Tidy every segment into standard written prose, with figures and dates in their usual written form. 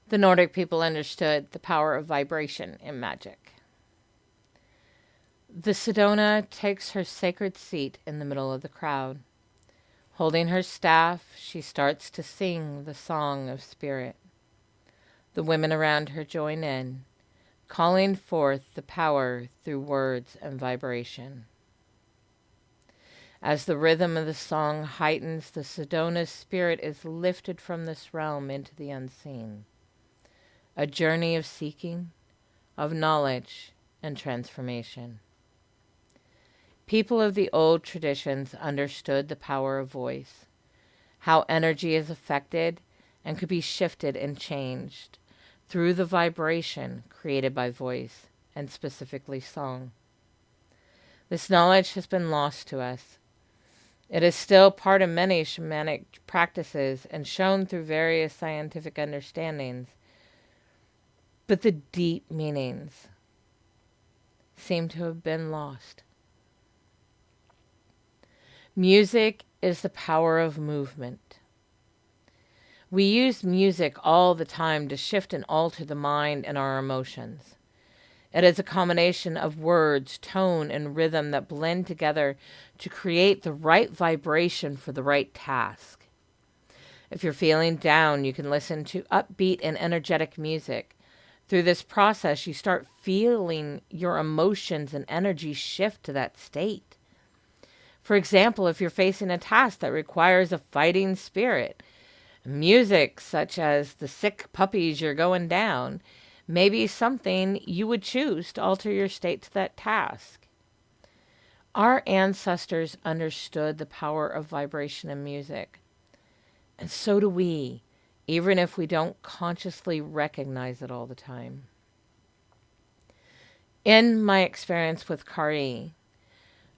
The Nordic people understood the power of vibration in magic. The Sedona takes her sacred seat in the middle of the crowd. Holding her staff, she starts to sing the song of spirit. The women around her join in, calling forth the power through words and vibration. As the rhythm of the song heightens, the Sedona's spirit is lifted from this realm into the unseen. A journey of seeking, of knowledge, and transformation. People of the old traditions understood the power of voice, how energy is affected and could be shifted and changed through the vibration created by voice, and specifically song. This knowledge has been lost to us. It is still part of many shamanic practices and shown through various scientific understandings, but the deep meanings seem to have been lost. Music is the power of movement. We use music all the time to shift and alter the mind and our emotions. It is a combination of words, tone, and rhythm that blend together to create the right vibration for the right task. If you're feeling down, you can listen to upbeat and energetic music. Through this process, you start feeling your emotions and energy shift to that state. For example, if you're facing a task that requires a fighting spirit, music such as The Sick Puppies You're Going Down may be something you would choose to alter your state to that task. Our ancestors understood the power of vibration in music, and so do we, even if we don't consciously recognize it all the time. In my experience with Kari,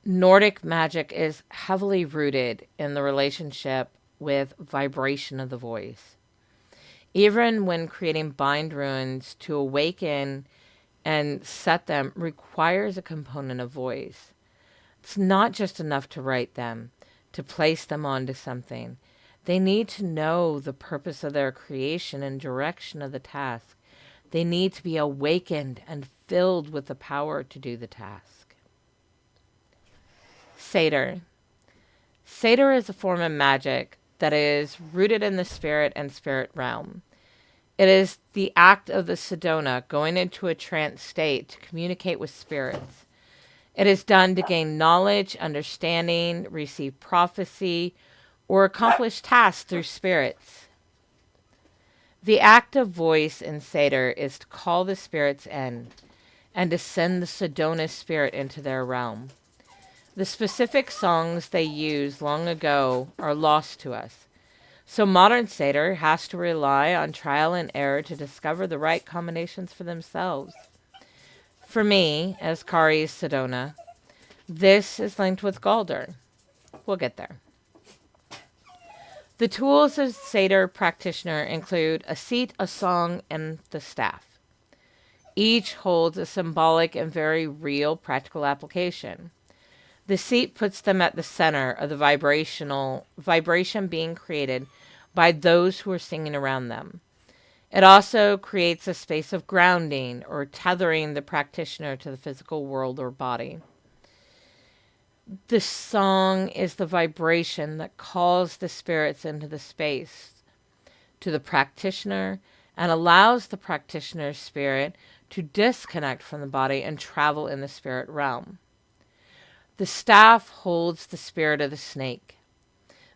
Nordic magic is heavily rooted in the relationship with vibration of the voice. Even when creating bind runes, to awaken and set them requires a component of voice. It's not just enough to write them, to place them onto something. They need to know the purpose of their creation and direction of the task. They need to be awakened and filled with the power to do the task. Seidr. Seidr is a form of magic that is rooted in the spirit and spirit realm. It is the act of the Sedona going into a trance state to communicate with spirits. It is done to gain knowledge, understanding, receive prophecy, or accomplish tasks through spirits. The active voice in Seidr is to call the spirits in and to send the Sedona spirit into their realm. The specific songs they used long ago are lost to us. So modern Seidr has to rely on trial and error to discover the right combinations for themselves. For me, as Kari's Sedona, this is linked with Galdr. We'll get there. The tools of Seidr practitioner include a seat, a song, and the staff. Each holds a symbolic and very real practical application. The seat puts them at the center of the vibration being created by those who are singing around them. It also creates a space of grounding or tethering the practitioner to the physical world or body. The song is the vibration that calls the spirits into the space to the practitioner and allows the practitioner's spirit to disconnect from the body and travel in the spirit realm. The staff holds the spirit of the snake,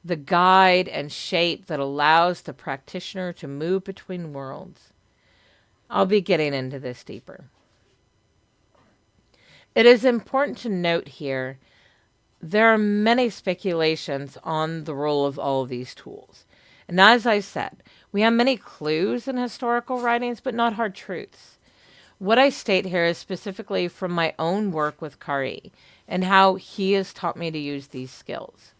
the guide and shape that allows the practitioner to move between worlds. I'll be getting into this deeper. It is important to note here there are many speculations on the role of all of these tools. And as I said, we have many clues in historical writings, but not hard truths. What I state here is specifically from my own work with Kari and how he has taught me to use these skills.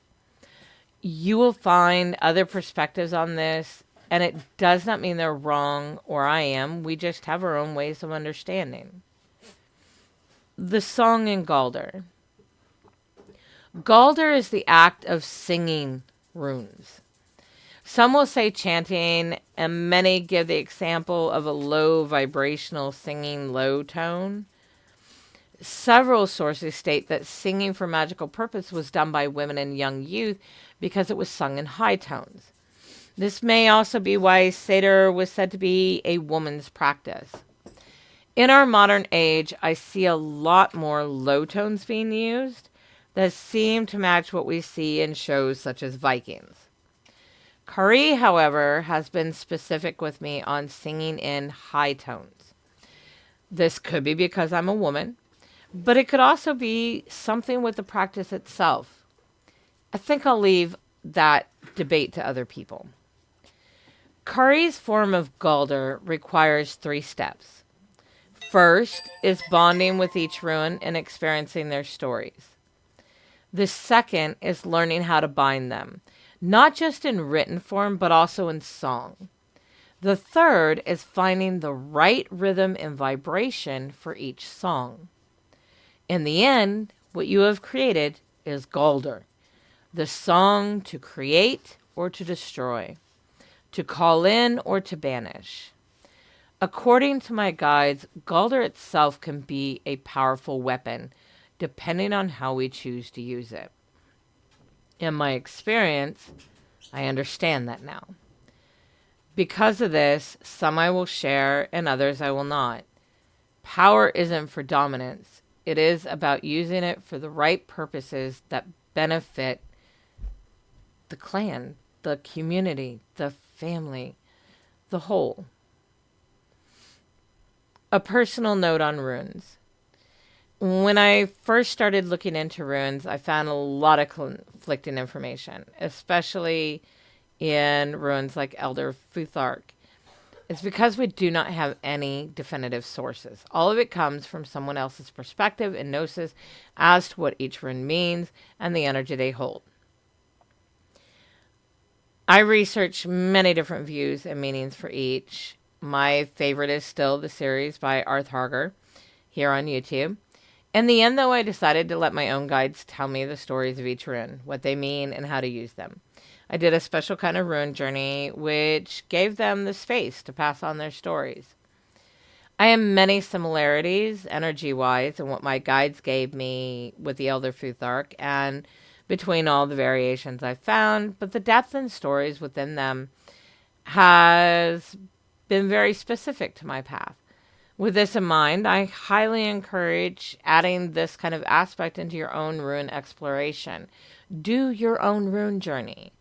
You will find other perspectives on this, and it does not mean they're wrong or I am. We just have our own ways of understanding. The song in Galdr. Galdr is the act of singing runes. Some will say chanting, and many give the example of a low vibrational singing low tone. Several sources state that singing for magical purpose was done by women and young youth because it was sung in high tones. This may also be why Seidr was said to be a woman's practice. In our modern age, I see a lot more low tones being used that seem to match what we see in shows such as Vikings. Kari, however, has been specific with me on singing in high tones. This could be because I'm a woman, but it could also be something with the practice itself. I think I'll leave that debate to other people. Kari's form of Galdr requires 3 steps. First is bonding with each rune and experiencing their stories. The second is learning how to bind them, not just in written form, but also in song. The third is finding the right rhythm and vibration for each song. In the end, what you have created is Galdr, the song to create or to destroy, to call in or to banish. According to my guides, Galdr itself can be a powerful weapon, depending on how we choose to use it. In my experience, I understand that now. Because of this, some I will share and others I will not. Power isn't for dominance. It is about using it for the right purposes that benefit the clan, the community, the family, the whole. A personal note on runes. When I first started looking into runes, I found a lot of conflicting information, especially in runes like Elder Futhark. It's because we do not have any definitive sources. All of it comes from someone else's perspective and gnosis as to what each rune means and the energy they hold. I researched many different views and meanings for each. My favorite is still the series by Arth Harger here on YouTube. In the end, though, I decided to let my own guides tell me the stories of each rune, what they mean, and how to use them. I did a special kind of rune journey, which gave them the space to pass on their stories. I have many similarities, energy-wise, in what my guides gave me with the Elder Futhark and between all the variations I found, but the depth and stories within them has been very specific to my path. With this in mind, I highly encourage adding this kind of aspect into your own rune exploration. Do your own rune journey.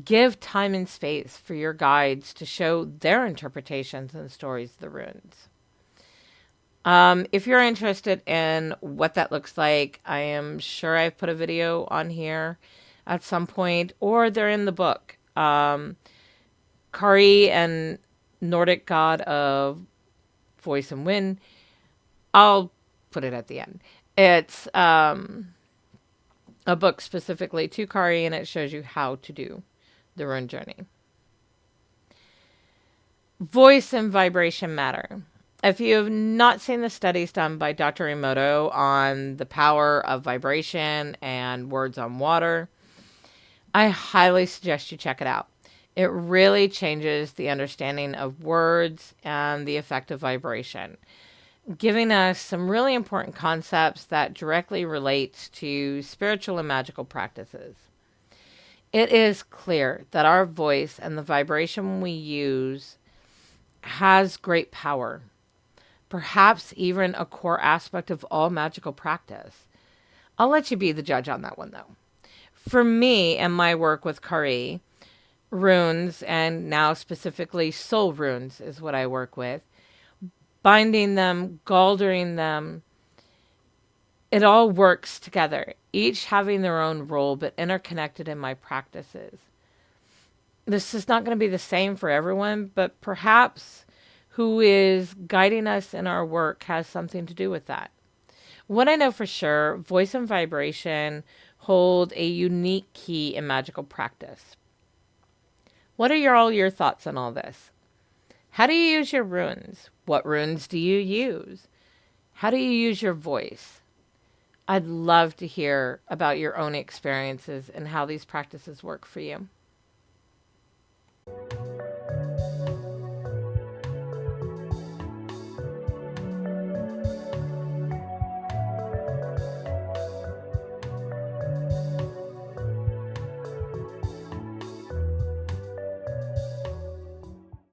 Give time and space for your guides to show their interpretations and stories of the runes. If you're interested in what that looks like, I am sure I've put a video on here at some point, or they're in the book. Kari and Nordic god of voice and wind. I'll put it at the end. It's a book specifically to Kari, and it shows you how to do the rune journey. Voice and vibration matter. If you have not seen the studies done by Dr. Emoto on the power of vibration and words on water, I highly suggest you check it out. It really changes the understanding of words and the effect of vibration, giving us some really important concepts that directly relate to spiritual and magical practices. It is clear that our voice and the vibration we use has great power, perhaps even a core aspect of all magical practice. I'll let you be the judge on that one, though. For me and my work with Kari, runes, and now specifically soul runes is what I work with, binding them, galdering them, it all works together, each having their own role, but interconnected in my practices. This is not going to be the same for everyone, but perhaps who is guiding us in our work has something to do with that. What I know for sure, voice and vibration hold a unique key in magical practice. What are all your thoughts on all this? How do you use your runes? What runes do you use? How do you use your voice? I'd love to hear about your own experiences and how these practices work for you.